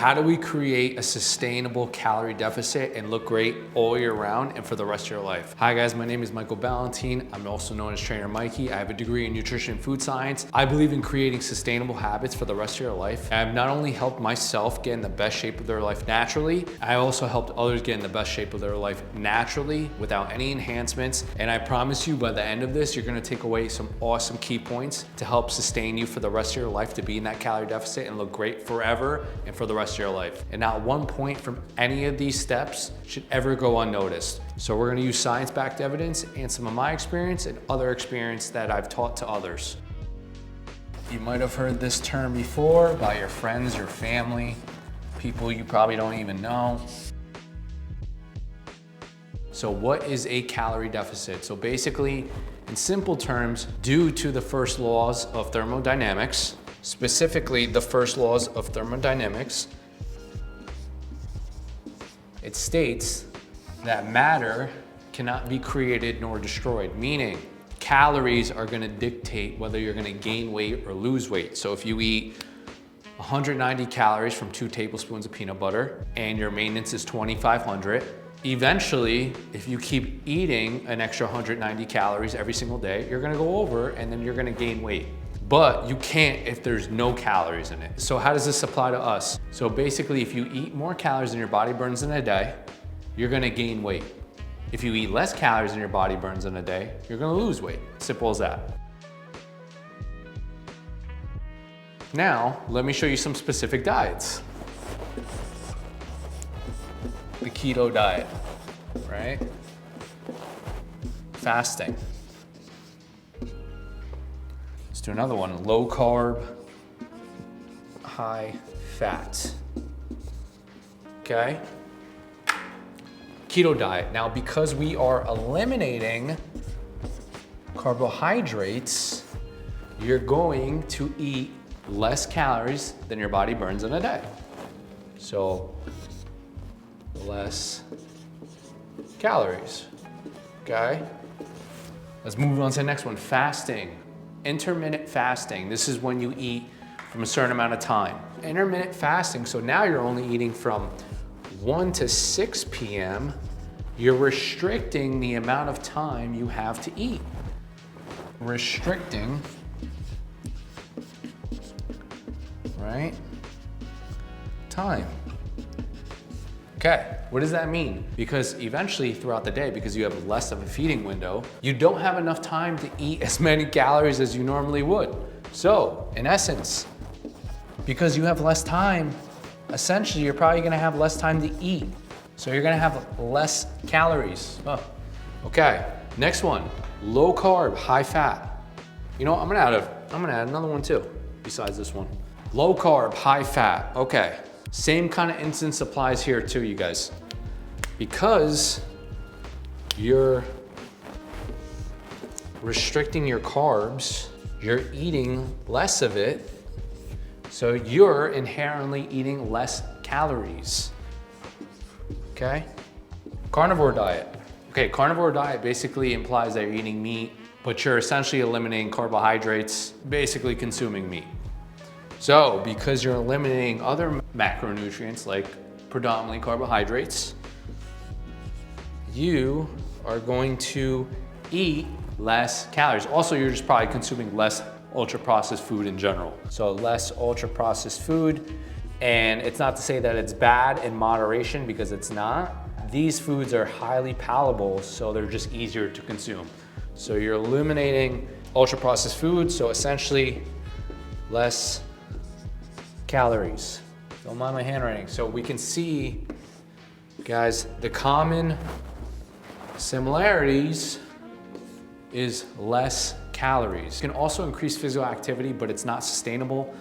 How do we create a sustainable calorie deficit and look great all year round and for the rest of your life? Hi guys, my name is Michael Ballantine. I'm also known as Trainer Mikey. I have a degree in nutrition and food science. I believe in creating sustainable habits for the rest of your life. I've not only helped myself get in the best shape of their life naturally, I also helped others get in the best shape of their life naturally without any enhancements. And I promise you by the end of this, you're gonna take away some awesome key points to help sustain you for the rest of your life to be in that calorie deficit and look great forever and for the rest of your life. And not one point from any of these steps should ever go unnoticed. So we're gonna use science-backed evidence and some of my experience and other experience that I've taught to others. You might have heard this term before by your friends, your family, people you probably don't even know. So what is a calorie deficit? So basically, in simple terms, due to the first laws of thermodynamics, specifically the first laws of thermodynamics, it states that matter cannot be created nor destroyed, meaning calories are gonna dictate whether you're gonna gain weight or lose weight. So if you eat 190 calories from 2 tablespoons of peanut butter and your maintenance is 2,500, eventually, if you keep eating an extra 190 calories every single day, you're gonna go over and then you're gonna gain weight. But you can't if there's no calories in it. So how does this apply to us? So basically, if you eat more calories than your body burns in a day, you're gonna gain weight. If you eat less calories than your body burns in a day, you're gonna lose weight. Simple as that. Now, let me show you some specific diets. The keto diet, right? Fasting. Let's do another one. Low carb, high fat. Okay? Keto diet. Now, because we are eliminating carbohydrates, you're going to eat less calories than your body burns in a day. So, less calories, okay? Let's move on to the next one, fasting. Intermittent fasting, this is when you eat from a certain amount of time. Intermittent fasting, so now you're only eating from 1 to 6 p.m. You're restricting the amount of time you have to eat. Restricting, right? Time. Okay, what does that mean? Because eventually throughout the day, because you have less of a feeding window, you don't have enough time to eat as many calories as you normally would. So, in essence, because you have less time, essentially you're probably gonna have less time to eat. So you're gonna have less calories. Oh. Okay, next one, low carb, high fat. You know what, I'm gonna add another one too, besides this one. Low carb, high fat, okay. Same kind of instance applies here too, you guys. Because you're restricting your carbs, you're eating less of it, so you're inherently eating less calories, okay? Carnivore diet. Okay, carnivore diet basically implies that you're eating meat, but you're essentially eliminating carbohydrates, basically consuming meat. So, because you're eliminating other macronutrients like predominantly carbohydrates, you are going to eat less calories. Also, you're just probably consuming less ultra-processed food in general. So less ultra-processed food, and it's not to say that it's bad in moderation, because it's not. These foods are highly palatable, so they're just easier to consume. So you're eliminating ultra-processed food, so essentially less calories. Don't mind my handwriting. So we can see, guys, the common similarities is less calories. It can also increase physical activity, but it's not sustainable,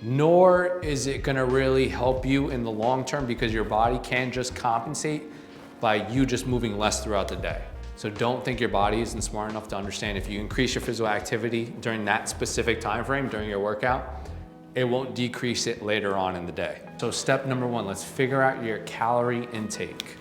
nor is it gonna really help you in the long term, because your body can just compensate by you just moving less throughout the day. So don't think your body isn't smart enough to understand if you increase your physical activity during that specific time frame, during your workout, it won't decrease it later on in the day. So step number 1, let's figure out your calorie intake.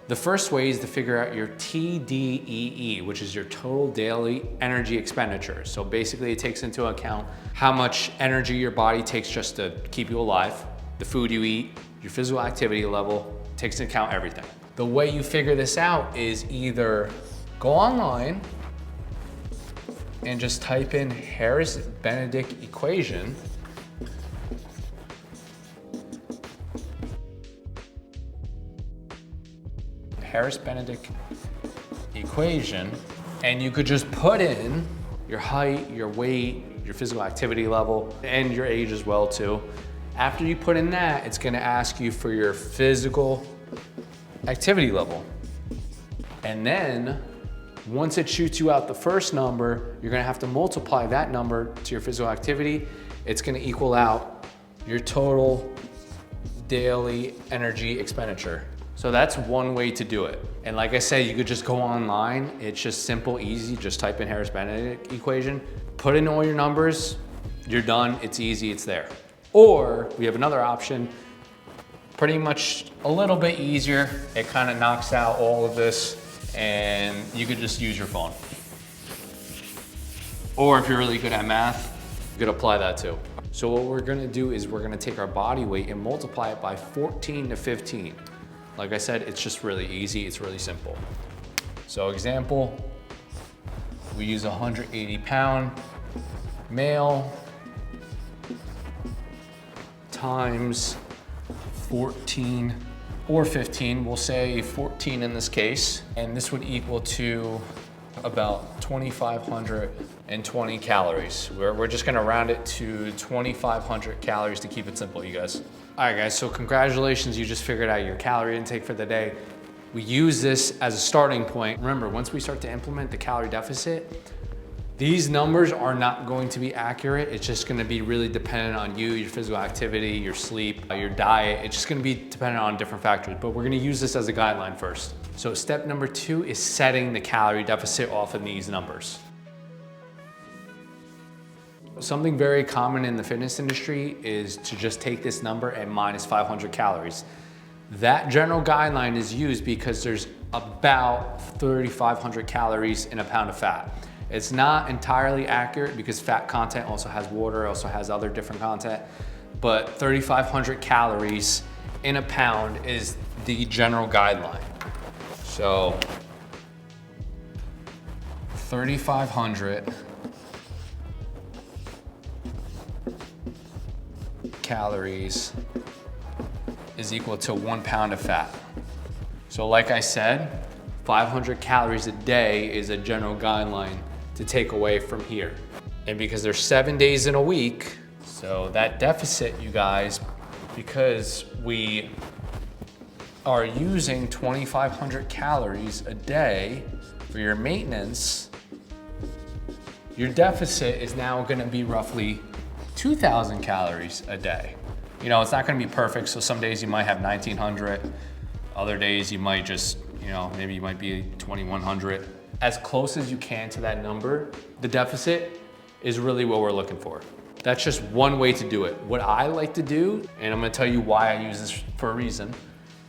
The first way is to figure out your TDEE, which is your total daily energy expenditure. So basically it takes into account how much energy your body takes just to keep you alive, the food you eat, your physical activity level, takes into account everything. The way you figure this out is either go online and just type in Harris-Benedict equation. Harris-Benedict equation, and you could just put in your height, your weight, your physical activity level, and your age as well too. After you put in that, it's gonna ask you for your physical activity level. And then once it shoots you out the first number, you're gonna have to multiply that number to your physical activity. It's gonna equal out your total daily energy expenditure. So that's one way to do it. And like I said, you could just go online. It's just simple, easy. Just type in Harris-Benedict equation, put in all your numbers, you're done. It's easy, it's there. Or we have another option, pretty much a little bit easier. It kind of knocks out all of this and you could just use your phone. Or if you're really good at math, you could apply that too. So what we're gonna do is we're gonna take our body weight and multiply it by 14 to 15. Like I said, it's just really easy, it's really simple. So example, we use a 180-pound male times 14 or 15, we'll say 14 in this case, and this would equal to about 2,520 calories. We're just gonna round it to 2,500 calories to keep it simple, you guys. All right guys, so congratulations, you just figured out your calorie intake for the day. We use this as a starting point. Remember, once we start to implement the calorie deficit, these numbers are not going to be accurate. It's just gonna be really dependent on you, your physical activity, your sleep, your diet. It's just gonna be dependent on different factors, but we're gonna use this as a guideline first. So step number 2 is setting the calorie deficit off of these numbers. Something very common in the fitness industry is to just take this number and minus 500 calories. That general guideline is used because there's about 3,500 calories in a pound of fat. It's not entirely accurate because fat content also has water, also has other different content, but 3,500 calories in a pound is the general guideline. So 3,500 calories is equal to 1 pound of fat. So like I said, 500 calories a day is a general guideline to take away from here. And because there's 7 days in a week, so that deficit, you guys, because we are using 2,500 calories a day for your maintenance, your deficit is now gonna be roughly 2,000 calories a day. You know, it's not gonna be perfect, so some days you might have 1,900, other days you might just, you know, maybe you might be 2,100. As close as you can to that number, the deficit is really what we're looking for. That's just one way to do it. What I like to do, and I'm gonna tell you why I use this for a reason.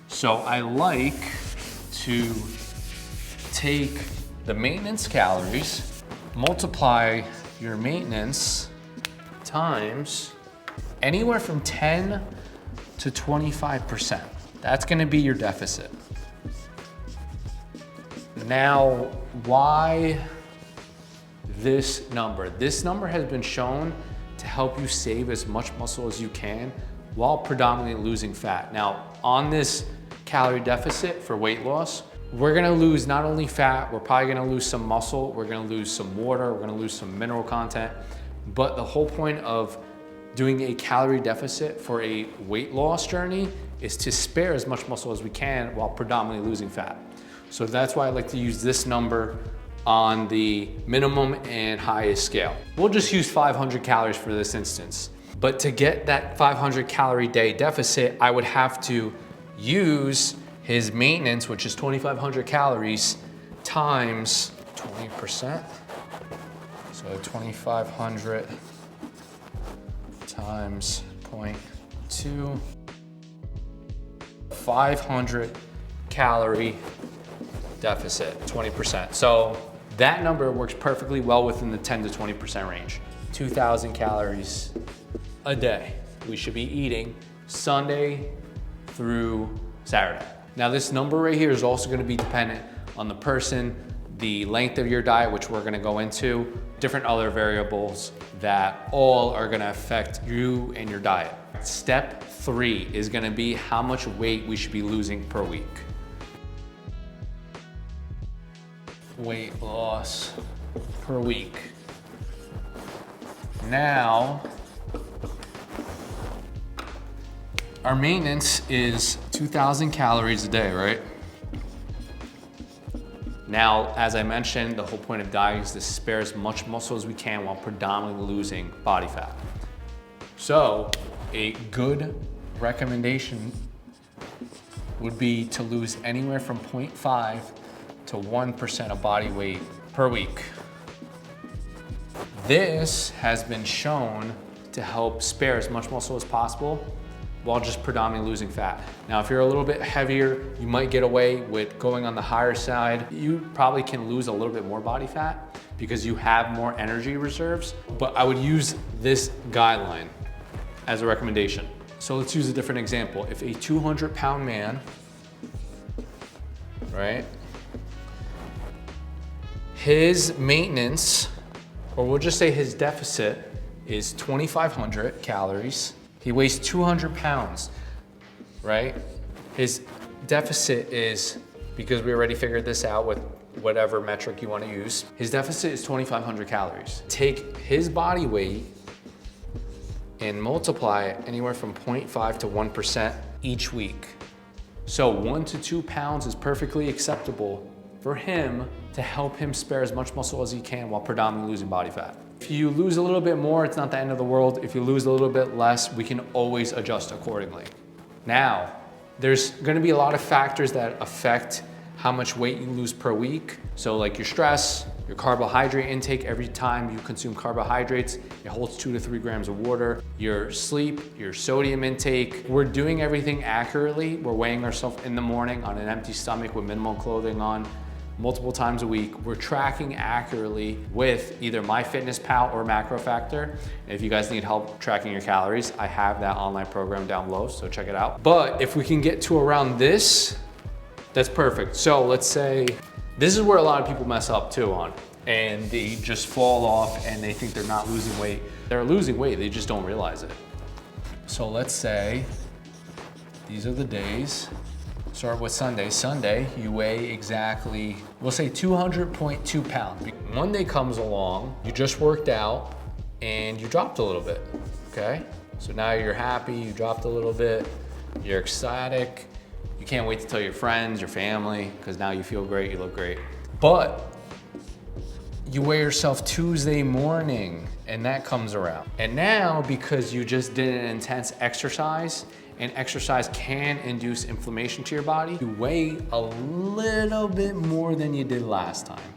So I like to take the maintenance calories, multiply your maintenance times anywhere from 10 to 25%. That's gonna be your deficit. Now, why this number? This number has been shown to help you save as much muscle as you can while predominantly losing fat. Now, on this calorie deficit for weight loss, we're gonna lose not only fat, we're probably gonna lose some muscle, we're gonna lose some water, we're gonna lose some mineral content, but the whole point of doing a calorie deficit for a weight loss journey is to spare as much muscle as we can while predominantly losing fat. So that's why I like to use this number on the minimum and highest scale. We'll just use 500 calories for this instance. But to get that 500 calorie day deficit, I would have to use his maintenance, which is 2,500 calories, times 20%. So 2,500 times 0.2. 500 calorie deficit, 20%. So that number works perfectly well within the 10 to 20% range. 2,000 calories a day we should be eating Sunday through Saturday. Now this number right here is also gonna be dependent on the person, the length of your diet, which we're gonna go into, different other variables that all are gonna affect you and your diet. Step 3 is gonna be how much weight we should be losing per week. Weight loss per week. Now, our maintenance is 2,000 calories a day, right? Now, as I mentioned, the whole point of dieting is to spare as much muscle as we can while predominantly losing body fat. So, a good recommendation would be to lose anywhere from 0.5 to 1% of body weight per week. This has been shown to help spare as much muscle as possible while just predominantly losing fat. Now, if you're a little bit heavier, you might get away with going on the higher side. You probably can lose a little bit more body fat because you have more energy reserves, but I would use this guideline as a recommendation. So let's use a different example. If a 200-pound man, right, his maintenance, or we'll just say his deficit is 2,500 calories. He weighs 200 pounds, right? His deficit is, because we already figured this out with whatever metric you want to use, his deficit is 2,500 calories. Take his body weight and multiply it anywhere from 0.5 to 1% each week. So 1 to 2 pounds is perfectly acceptable for him to help him spare as much muscle as he can while predominantly losing body fat. If you lose a little bit more, it's not the end of the world. If you lose a little bit less, we can always adjust accordingly. Now, there's gonna be a lot of factors that affect how much weight you lose per week. So like your stress, your carbohydrate intake, every time you consume carbohydrates, it holds 2 to 3 grams of water. Your sleep, your sodium intake. We're doing everything accurately. We're weighing ourselves in the morning on an empty stomach with minimal clothing on, multiple times a week. We're tracking accurately with either MyFitnessPal or MacroFactor. If you guys need help tracking your calories, I have that online program down below, so check it out. But if we can get to around this, that's perfect. So let's say, this is where a lot of people mess up too on, and they just fall off and they think they're not losing weight. They're losing weight, they just don't realize it. So let's say, these are the days. Start with Sunday. Sunday, you weigh exactly, we'll say 200.2 pounds. Monday comes along, you just worked out and you dropped a little bit, okay? So now you're happy, you dropped a little bit, you're ecstatic, you can't wait to tell your friends, your family, because now you feel great, you look great. But you weigh yourself Tuesday morning and that comes around. And now, because you just did an intense exercise, and exercise can induce inflammation to your body, you weigh a little bit more than you did last time.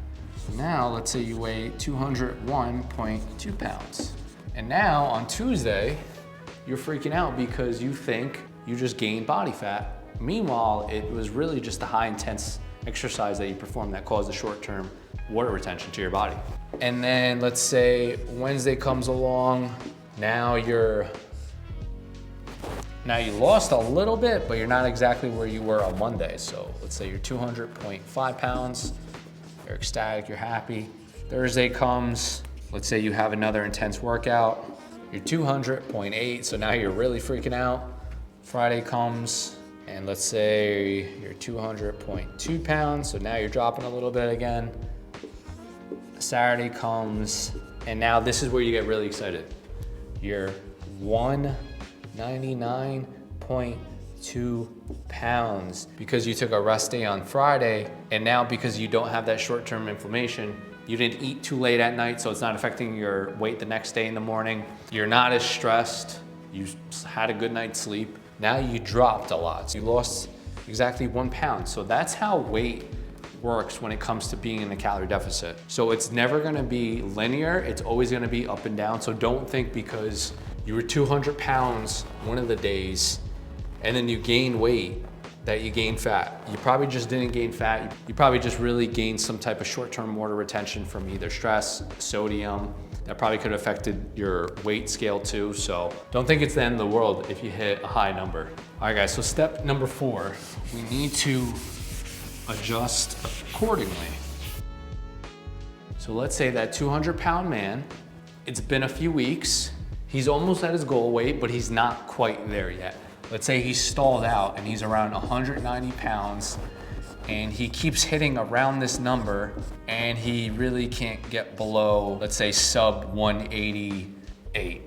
Now, let's say you weigh 201.2 pounds. And now on Tuesday, you're freaking out because you think you just gained body fat. Meanwhile, it was really just the high intense exercise that you performed that caused the short-term water retention to your body. And then let's say Wednesday comes along, now you lost a little bit, but you're not exactly where you were on Monday. So let's say you're 200.5 pounds, you're ecstatic, you're happy. Thursday comes, let's say you have another intense workout, you're 200.8, so now you're really freaking out. Friday comes, and let's say you're 200.2 pounds, so now you're dropping a little bit again. Saturday comes, and now this is where you get really excited. You're 199.2 pounds because you took a rest day on Friday, and now because you don't have that short-term inflammation, you didn't eat too late at night, so it's not affecting your weight the next day in the morning. You're not as stressed, you had a good night's sleep. Now you dropped a lot, so you lost exactly 1 pound. So that's how weight works when it comes to being in a calorie deficit. So it's never gonna be linear, it's always gonna be up and down. So don't think because you were 200 pounds one of the days and then you gain weight that you gain fat. You probably just didn't gain fat. You probably just really gained some type of short-term water retention from either stress, sodium. That probably could have affected your weight scale too. So don't think it's the end of the world if you hit a high number. All right guys, so step number 4, we need to adjust accordingly. So let's say that 200-pound man, it's been a few weeks, he's almost at his goal weight, but he's not quite there yet. Let's say he's stalled out and he's around 190 pounds and he keeps hitting around this number and he really can't get below, let's say sub 188.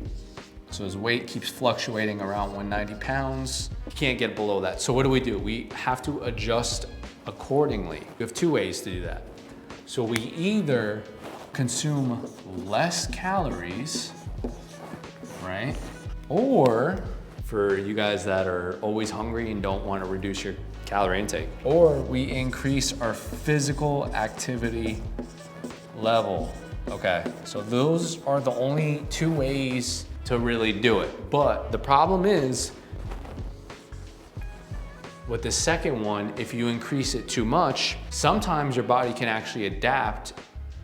So his weight keeps fluctuating around 190 pounds. He can't get below that. So what do? We have to adjust accordingly. We have 2 ways to do that. So we either consume less calories, right? Or for you guys that are always hungry and don't want to reduce your calorie intake, or we increase our physical activity level. Okay, so those are the only 2 ways to really do it. But the problem is, with the second one, if you increase it too much, sometimes your body can actually adapt,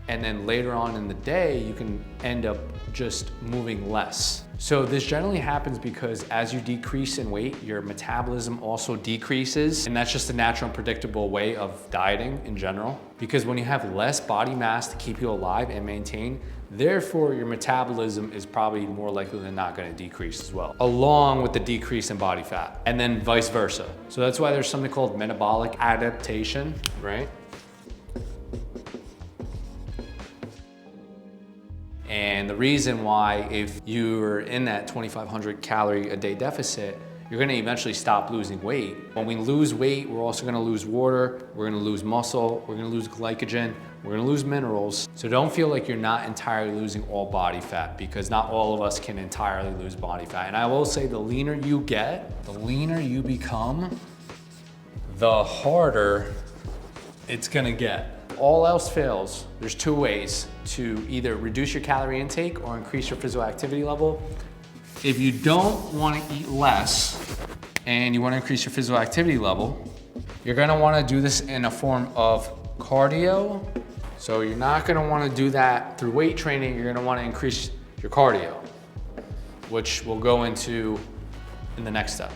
and then later on in the day, you can end up just moving less. So this generally happens because as you decrease in weight, your metabolism also decreases, and that's just a natural and predictable way of dieting in general. Because when you have less body mass to keep you alive and maintain, therefore your metabolism is probably more likely than not going to decrease as well, along with the decrease in body fat, and then vice versa. So that's why there's something called metabolic adaptation, right? And the reason why, if you're in that 2,500 calorie a day deficit, you're gonna eventually stop losing weight. When we lose weight, we're also gonna lose water, we're gonna lose muscle, we're gonna lose glycogen, we're gonna lose minerals. So don't feel like you're not entirely losing all body fat, because not all of us can entirely lose body fat. And I will say, the leaner you get, the leaner you become, the harder it's gonna get. All else fails, there's 2 ways to either reduce your calorie intake or increase your physical activity level. If you don't want to eat less and you want to increase your physical activity level, you're going to want to do this in a form of cardio. So you're not going to want to do that through weight training. You're going to want to increase your cardio, which we'll go into in the next step.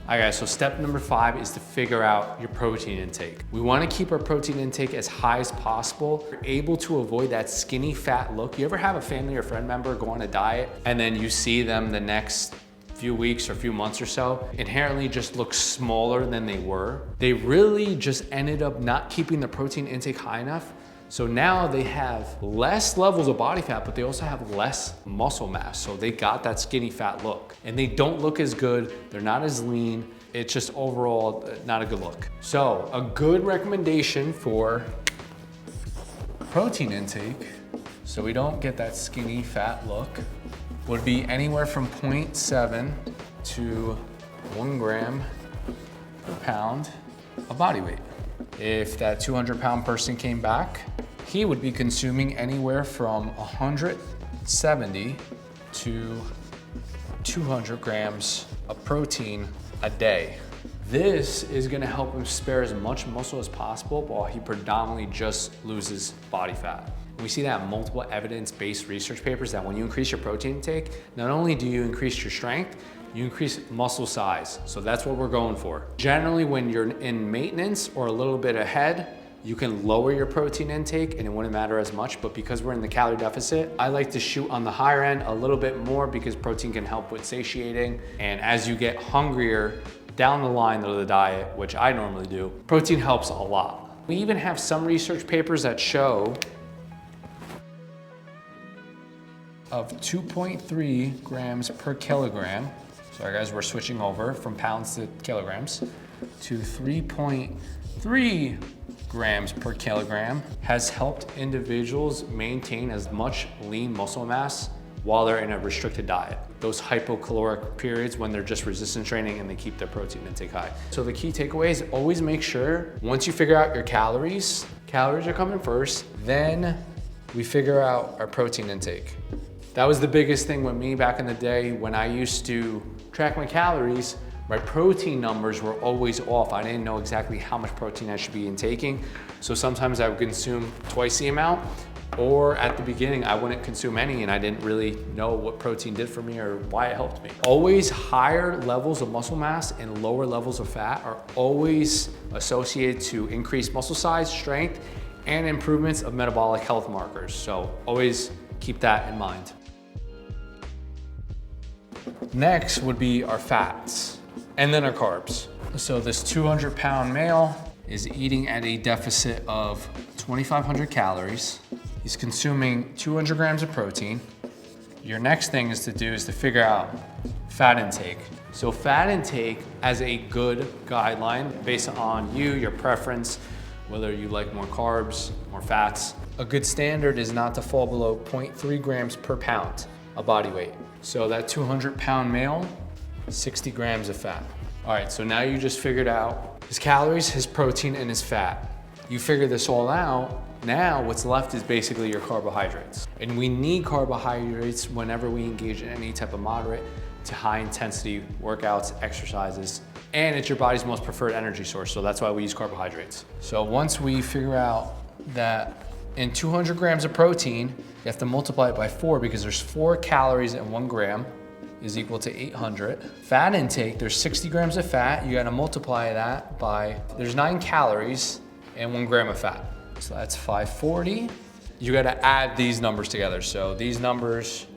All right guys, so step number 5 is to figure out your protein intake. We want to keep our protein intake as high as possible. You're able to avoid that skinny fat look. You ever have a family or friend member go on a diet and then you see them the next few weeks or few months or so inherently just look smaller than they were? They really just ended up not keeping the protein intake high enough. So now they have less levels of body fat, but they also have less muscle mass. So they got that skinny fat look, and they don't look as good. They're not as lean. It's just overall not a good look. So a good recommendation for protein intake, so we don't get that skinny fat look, would be anywhere from 0.7 to 1 gram per pound of body weight. If that 200-pound person came back, he would be consuming anywhere from 170 to 200 grams of protein a day. This is gonna help him spare as much muscle as possible while he predominantly just loses body fat. We see that in multiple evidence-based research papers that when you increase your protein intake, not only do you increase your strength, you increase muscle size. So that's what we're going for. Generally, when you're in maintenance or a little bit ahead, you can lower your protein intake and it wouldn't matter as much, but because we're in the calorie deficit, I like to shoot on the higher end a little bit more because protein can help with satiating. And as you get hungrier down the line of the diet, which I normally do, protein helps a lot. We even have some research papers that show of 2.3 grams per kilogram. Sorry guys, we're switching over from pounds to kilograms, to 3.3 grams per kilogram has helped individuals maintain as much lean muscle mass while they're in a restricted diet. Those hypocaloric periods when they're just resistance training and they keep their protein intake high. So the key takeaway is always make sure, once you figure out your calories are coming first, then we figure out our protein intake. That was the biggest thing with me back in the day when I used to track my calories. My protein numbers were always off. I didn't know exactly how much protein I should be intaking. So sometimes I would consume twice the amount, or at the beginning, I wouldn't consume any and I didn't really know what protein did for me or why it helped me. Always higher levels of muscle mass and lower levels of fat are always associated to increased muscle size, strength, and improvements of metabolic health markers. So always keep that in mind. Next would be our fats and then our carbs. So this 200-pound male is eating at a deficit of 2,500 calories. He's consuming 200 grams of protein. Your next thing is to figure out fat intake. So fat intake as a good guideline based on you, your preference, whether you like more carbs, more fats. A good standard is not to fall below 0.3 grams per pound of body weight. So that 200-pound male, 60 grams of fat. All right, so now you just figured out his calories, his protein, and his fat. You figure this all out. Now what's left is basically your carbohydrates. And we need carbohydrates whenever we engage in any type of moderate to high intensity workouts, exercises, and it's your body's most preferred energy source. So that's why we use carbohydrates. So once we figure out that in 200 grams of protein, you have to multiply it by 4 because there's 4 calories in 1 gram is equal to 800. Fat intake, there's 60 grams of fat. You gotta multiply that by, there's 9 calories and 1 gram of fat. So that's 540. You gotta add these numbers together. So these numbers,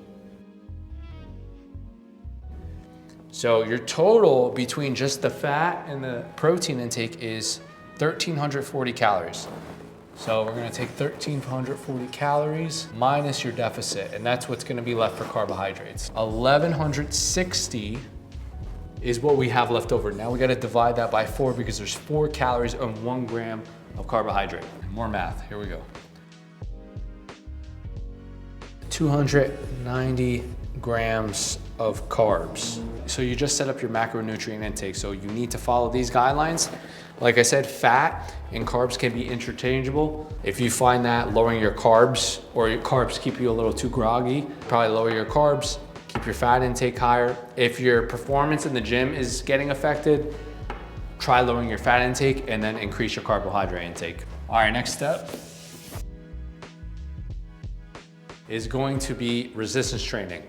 so your total between just the fat and the protein intake is 1,340 calories. So we're gonna take 1,340 calories minus your deficit, and that's what's gonna be left for carbohydrates. 1,160 is what we have left over. Now we gotta divide that by 4 because there's 4 calories and 1 gram of carbohydrate. More math, here we go. 290 grams of carbs. So you just set up your macronutrient intake. So you need to follow these guidelines. Like I said, fat and carbs can be interchangeable. If you find that lowering your carbs or your carbs keep you a little too groggy, probably lower your carbs, keep your fat intake higher. If your performance in the gym is getting affected, try lowering your fat intake and then increase your carbohydrate intake. All right, next step is going to be resistance training.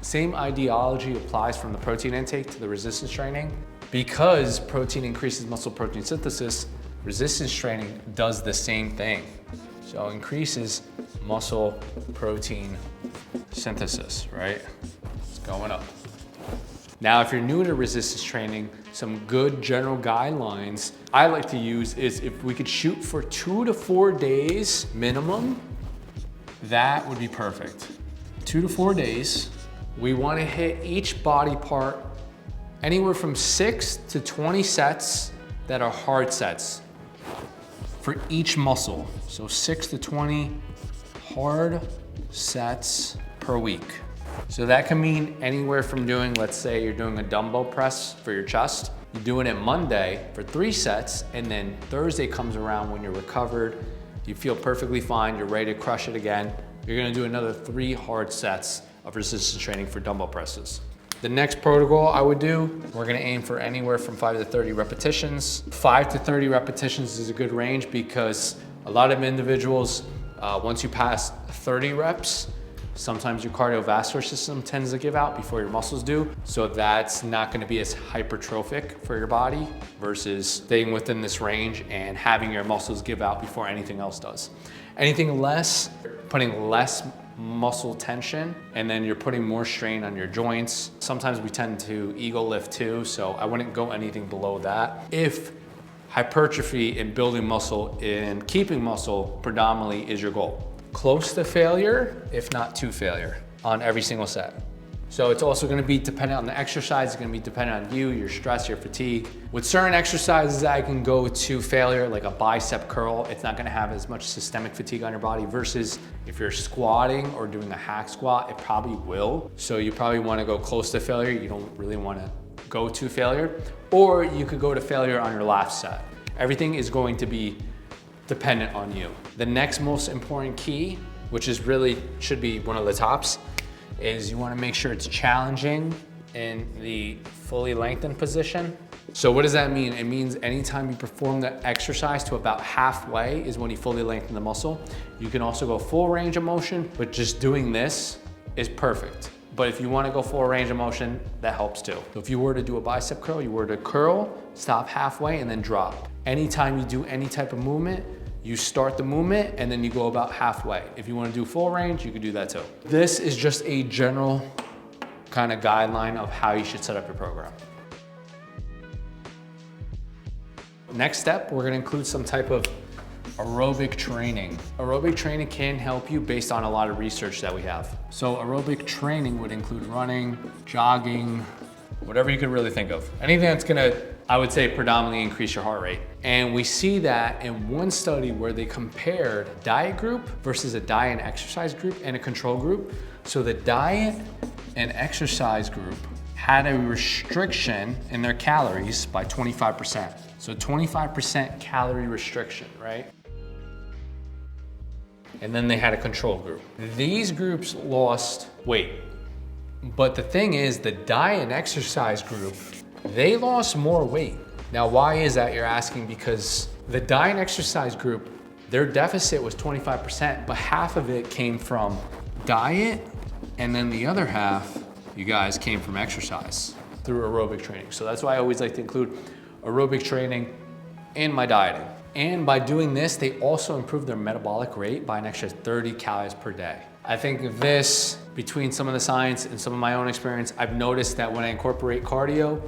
Same ideology applies from the protein intake to the resistance training. Because protein increases muscle protein synthesis, resistance training does the same thing. So increases muscle protein synthesis, right? It's going up. Now, if you're new to resistance training, some good general guidelines I like to use is if we could shoot for 2 to 4 days minimum, that would be perfect. 2 to 4 days. We want to hit each body part anywhere from 6 to 20 sets that are hard sets for each muscle. So 6 to 20 hard sets per week. So that can mean anywhere from doing, let's say you're doing a dumbbell press for your chest. You're doing it Monday for 3 sets, and then Thursday comes around when you're recovered, you feel perfectly fine, you're ready to crush it again. You're gonna do another 3 hard sets of resistance training for dumbbell presses. The next protocol I would do, we're gonna aim for anywhere from 5 to 30 repetitions. 5 to 30 repetitions is a good range because a lot of individuals, once you pass 30 reps, sometimes your cardiovascular system tends to give out before your muscles do. So that's not gonna be as hypertrophic for your body versus staying within this range and having your muscles give out before anything else does. Anything less, putting less muscle tension, and then you're putting more strain on your joints. Sometimes we tend to ego lift too, so I wouldn't go anything below that. If hypertrophy and building muscle and keeping muscle predominantly is your goal. Close to failure, if not to failure, on every single set. So it's also gonna be dependent on the exercise, it's gonna be dependent on you, your stress, your fatigue. With certain exercises, I can go to failure, like a bicep curl. It's not gonna have as much systemic fatigue on your body versus if you're squatting or doing a hack squat, it probably will. So you probably wanna go close to failure. You don't really wanna go to failure. Or you could go to failure on your last set. Everything is going to be dependent on you. The next most important key, which is really should be one of the tops, is you wanna make sure it's challenging in the fully lengthened position. So what does that mean? It means anytime you perform the exercise to about halfway is when you fully lengthen the muscle. You can also go full range of motion, but just doing this is perfect. But if you want to go full range of motion, that helps too. So if you were to do a bicep curl, you were to curl, stop halfway, and then drop. Anytime you do any type of movement, you start the movement and then you go about halfway. If you want to do full range, you could do that too. This is just a general kind of guideline of how you should set up your program. Next step, we're gonna include some type of aerobic training. Aerobic training can help you based on a lot of research that we have. So aerobic training would include running, jogging, whatever you could really think of. Anything that's gonna, I would say, predominantly increase your heart rate. And we see that in one study where they compared diet group versus a diet and exercise group and a control group. So the diet and exercise group had a restriction in their calories by 25%. So 25% calorie restriction, right? And then they had a control group. These groups lost weight. But the thing is, the diet and exercise group, they lost more weight. Now, why is that, you're asking? Because the diet and exercise group, their deficit was 25%, but half of it came from diet, and then the other half, you guys, came from exercise through aerobic training. So that's why I always like to include aerobic training in my dieting. And by doing this, they also improve their metabolic rate by an extra 30 calories per day. I think this, between some of the science and some of my own experience, I've noticed that when I incorporate cardio,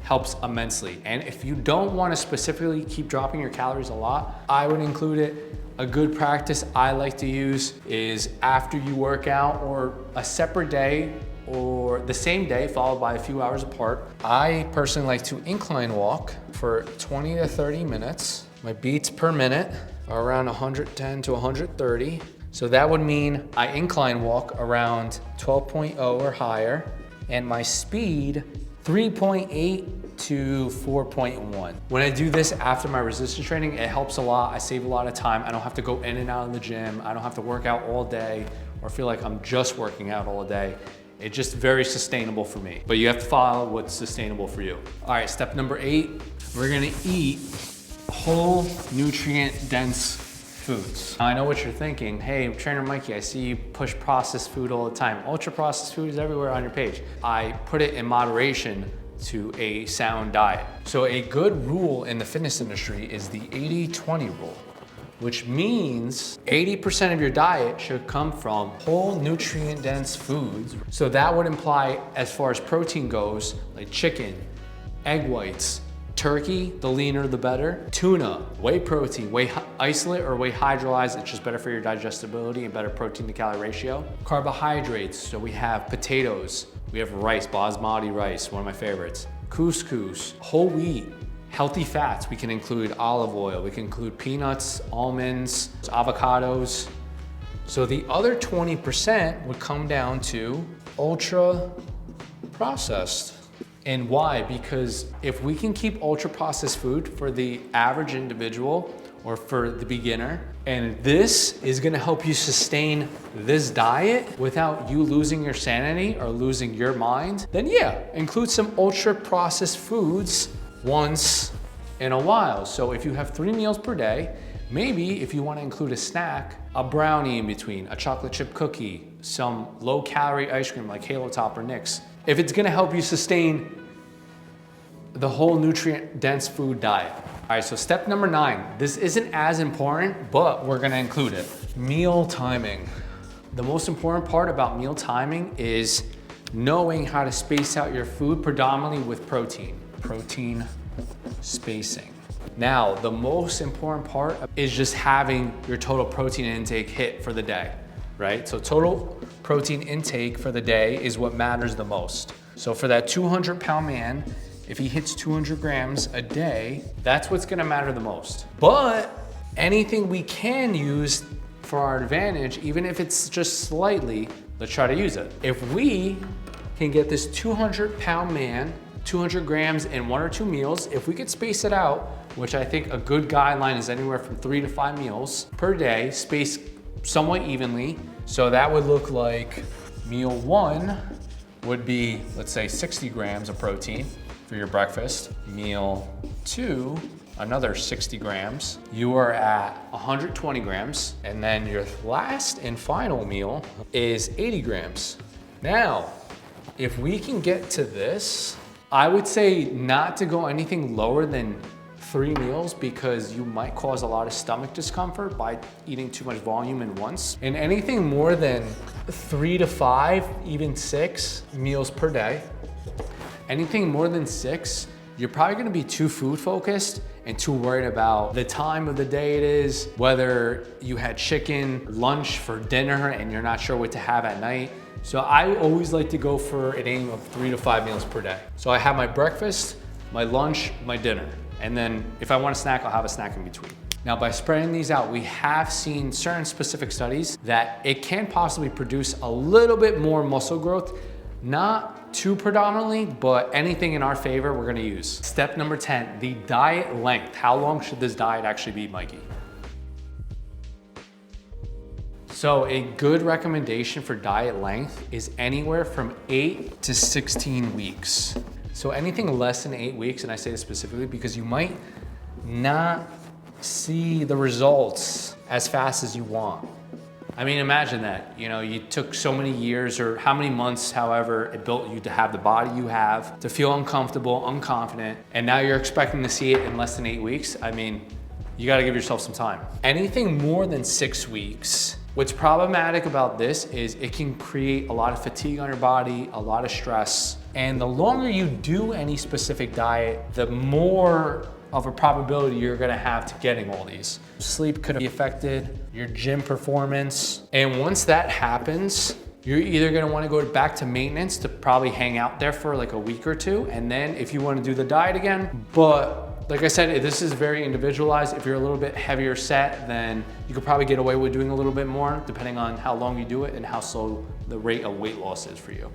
helps immensely. And if you don't want to specifically keep dropping your calories a lot, I would include it. A good practice I like to use is after you work out, or a separate day, or the same day followed by a few hours apart. I personally like to incline walk for 20 to 30 minutes. My beats per minute are around 110 to 130. So that would mean I incline walk around 12.0 or higher, and my speed 3.8 to 4.1. When I do this after my resistance training, it helps a lot. I save a lot of time. I don't have to go in and out of the gym. I don't have to work out all day or feel like I'm just working out all day. It's just very sustainable for me. But you have to follow what's sustainable for you. All right, step number 8, we're gonna eat whole nutrient dense foods. Now, I know what you're thinking. Hey, Trainer Mikey, I see you push processed food all the time. Ultra processed food is everywhere on your page. I put it in moderation to a sound diet. So a good rule in the fitness industry is the 80-20 rule, which means 80% of your diet should come from whole nutrient dense foods. So that would imply, as far as protein goes, like chicken, egg whites, turkey, the leaner the better, tuna, whey protein, whey isolate or whey hydrolyzed, it's just better for your digestibility and better protein to calorie ratio. Carbohydrates, so we have potatoes, we have rice, basmati rice, one of my favorites, couscous, whole wheat. Healthy fats, we can include olive oil, we can include peanuts, almonds, avocados. So the other 20% would come down to ultra processed. And why? Because if we can keep ultra processed food for the average individual or for the beginner, and this is gonna help you sustain this diet without you losing your sanity or losing your mind, then yeah, include some ultra processed foods once in a while. So if you have 3 meals per day, maybe if you want to include a snack, a brownie in between, a chocolate chip cookie, some low calorie ice cream like Halo Top or Nix. If it's gonna help you sustain the whole nutrient dense food diet. All right, so step number 9. This isn't as important, but we're gonna include it. Meal timing. The most important part about meal timing is knowing how to space out your food predominantly with protein. Protein spacing. Now, the most important part is just having your total protein intake hit for the day, right? So total protein intake for the day is what matters the most. So for that 200-pound man, if he hits 200 grams a day, that's what's gonna matter the most. But anything we can use for our advantage, even if it's just slightly, let's try to use it. If we can get this 200-pound man 200 grams in 1 or 2 meals, if we could space it out, which I think a good guideline is anywhere from 3 to 5 meals per day, spaced somewhat evenly. So that would look like meal 1 would be, let's say 60 grams of protein for your breakfast. Meal 2, another 60 grams. You are at 120 grams. And then your last and final meal is 80 grams. Now, if we can get to this, I would say not to go anything lower than 3 meals because you might cause a lot of stomach discomfort by eating too much volume in once. And anything more than 3 to 5, even 6 meals per day, anything more than 6, you're probably gonna be too food focused and too worried about the time of the day it is, whether you had chicken lunch for dinner and you're not sure what to have at night. So I always like to go for an aim of 3 to 5 meals per day. So I have my breakfast, my lunch, my dinner. And then if I want a snack, I'll have a snack in between. Now by spreading these out, we have seen certain specific studies that it can possibly produce a little bit more muscle growth, not too predominantly, but anything in our favor, we're gonna use. Step number 10, the diet length. How long should this diet actually be, Mikey? So a good recommendation for diet length is anywhere from 8 to 16 weeks. So anything less than 8 weeks, and I say this specifically because you might not see the results as fast as you want. I mean, imagine that, you took so many years or how many months, however, it built you to have the body you have, to feel uncomfortable, unconfident, and now you're expecting to see it in less than 8 weeks. I mean, you gotta give yourself some time. Anything more than 6 weeks, what's problematic about this is it can create a lot of fatigue on your body, a lot of stress. And the longer you do any specific diet, the more of a probability you're gonna have to getting all these. Sleep could be affected, your gym performance. And once that happens, you're either gonna wanna go back to maintenance to probably hang out there for like a week or 2. And then if you wanna do the diet again, but like I said, this is very individualized. If you're a little bit heavier set, then you could probably get away with doing a little bit more depending on how long you do it and how slow the rate of weight loss is for you.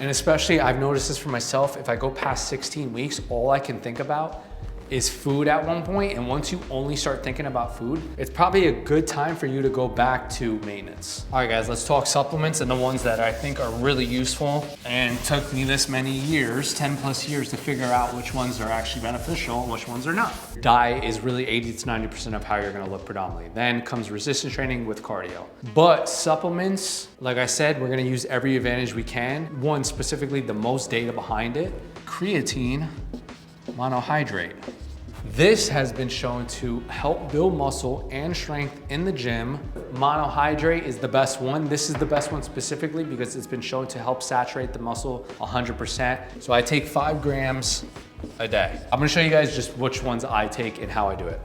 And especially, I've noticed this for myself, if I go past 16 weeks, all I can think about is food at one point. And once you only start thinking about food, it's probably a good time for you to go back to maintenance. All right guys, let's talk supplements and the ones that I think are really useful and took me this many years, 10 plus years, to figure out which ones are actually beneficial and which ones are not. Diet is really 80 to 90% of how you're gonna look predominantly. Then comes resistance training with cardio. But supplements, like I said, we're gonna use every advantage we can. One, specifically the most data behind it, creatine monohydrate. This has been shown to help build muscle and strength in the gym. Monohydrate is the best one. This is the best one specifically because it's been shown to help saturate the muscle 100%. So I take 5 grams a day. I'm gonna show you guys just which ones I take and how I do it.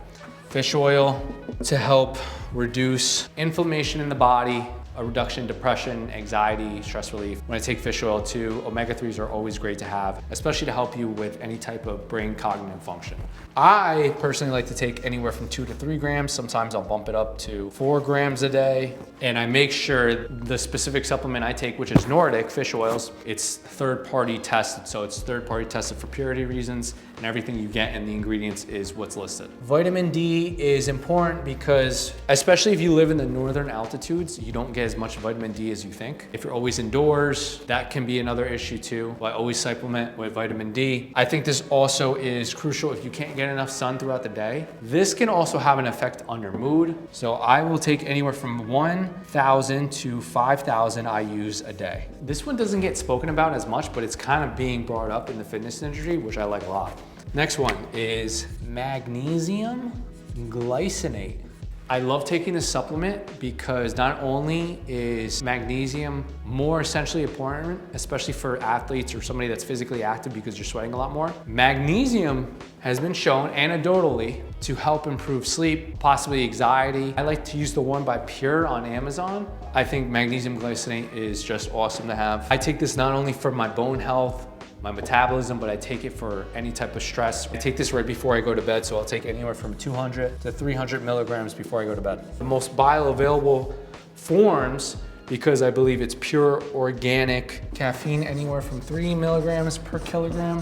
Fish oil to help reduce inflammation in the body, a reduction in depression, anxiety, stress relief. When I take fish oil too, omega-3s are always great to have, especially to help you with any type of brain cognitive function. I personally like to take anywhere from 2 to 3 grams. Sometimes I'll bump it up to 4 grams a day. And I make sure the specific supplement I take, which is Nordic fish oils, it's third-party tested. So it's third-party tested for purity reasons, and everything you get in the ingredients is what's listed. Vitamin D is important because, especially if you live in the northern altitudes, you don't get as much vitamin D as you think. If you're always indoors, that can be another issue too. I always supplement with vitamin D. I think this also is crucial if you can't get enough sun throughout the day. This can also have an effect on your mood. So I will take anywhere from 1,000 to 5,000 IUs a day. This one doesn't get spoken about as much, but it's kind of being brought up in the fitness industry, which I like a lot. Next one is magnesium glycinate. I love taking this supplement because not only is magnesium more essentially important, especially for athletes or somebody that's physically active because you're sweating a lot more. Magnesium has been shown anecdotally to help improve sleep, possibly anxiety. I like to use the one by Pure on Amazon. I think magnesium glycinate is just awesome to have. I take this not only for my bone health, my metabolism, but I take it for any type of stress. I take this right before I go to bed, so I'll take anywhere from 200 to 300 milligrams before I go to bed. The most bioavailable forms, because I believe it's pure organic caffeine, anywhere from 3 milligrams per kilogram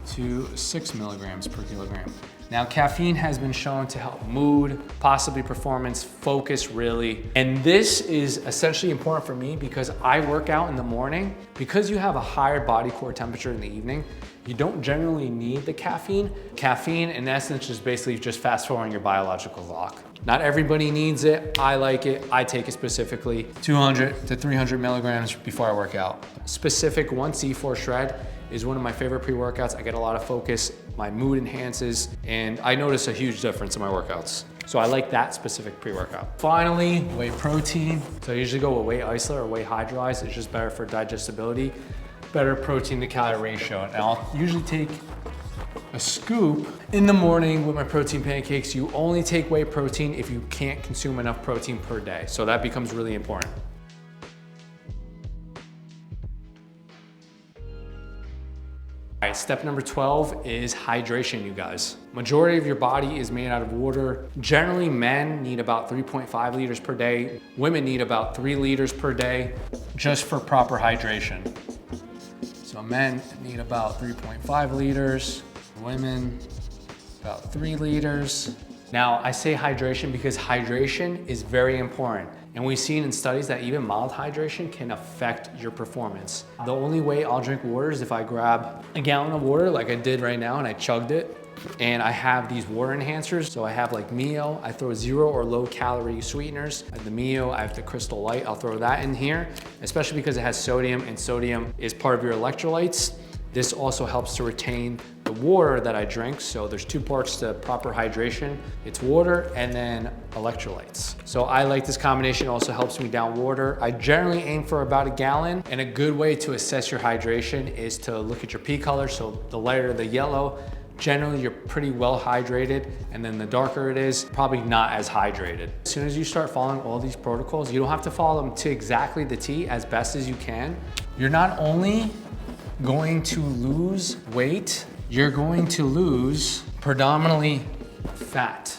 to 6 milligrams per kilogram. Now, caffeine has been shown to help mood, possibly performance, focus really. And this is essentially important for me because I work out in the morning. Because you have a higher body core temperature in the evening, you don't generally need the caffeine. Caffeine, in essence, is basically just fast forwarding your biological clock. Not everybody needs it. I like it. I take it specifically 200 to 300 milligrams before I work out. Specific 1C4 Shred is one of my favorite pre-workouts. I get a lot of focus, my mood enhances, and I notice a huge difference in my workouts. So I like that specific pre-workout. Finally, whey protein. So I usually go with whey isolate or whey hydrolyzed. It's just better for digestibility, better protein to calorie ratio. And I'll usually take a scoop in the morning with my protein pancakes. You only take whey protein if you can't consume enough protein per day. So that becomes really important. All right, step number 12 is hydration, you guys. Majority of your body is made out of water. Generally, men need about 3.5 liters per day. Women need about 3 liters per day just for proper hydration. So men need about 3.5 liters, women about 3 liters. Now, I say hydration because hydration is very important. And we've seen in studies that even mild hydration can affect your performance. The only way I'll drink water is if I grab a gallon of water like I did right now and I chugged it. And I have these water enhancers. So I have like Mio, I throw 0 or low calorie sweeteners. The Mio, I have the Crystal Light, I'll throw that in here, especially because it has sodium and sodium is part of your electrolytes. This also helps to retain the water that I drink. So there's 2 parts to proper hydration. It's water and then electrolytes. So I like this combination, also helps me down water. I generally aim for about a gallon, and a good way to assess your hydration is to look at your pee color. So the lighter the yellow, generally you're pretty well hydrated, and then the darker it is, probably not as hydrated. As soon as you start following all these protocols, you don't have to follow them to exactly the T, as best as you can. You're not only going to lose weight, you're going to lose predominantly fat.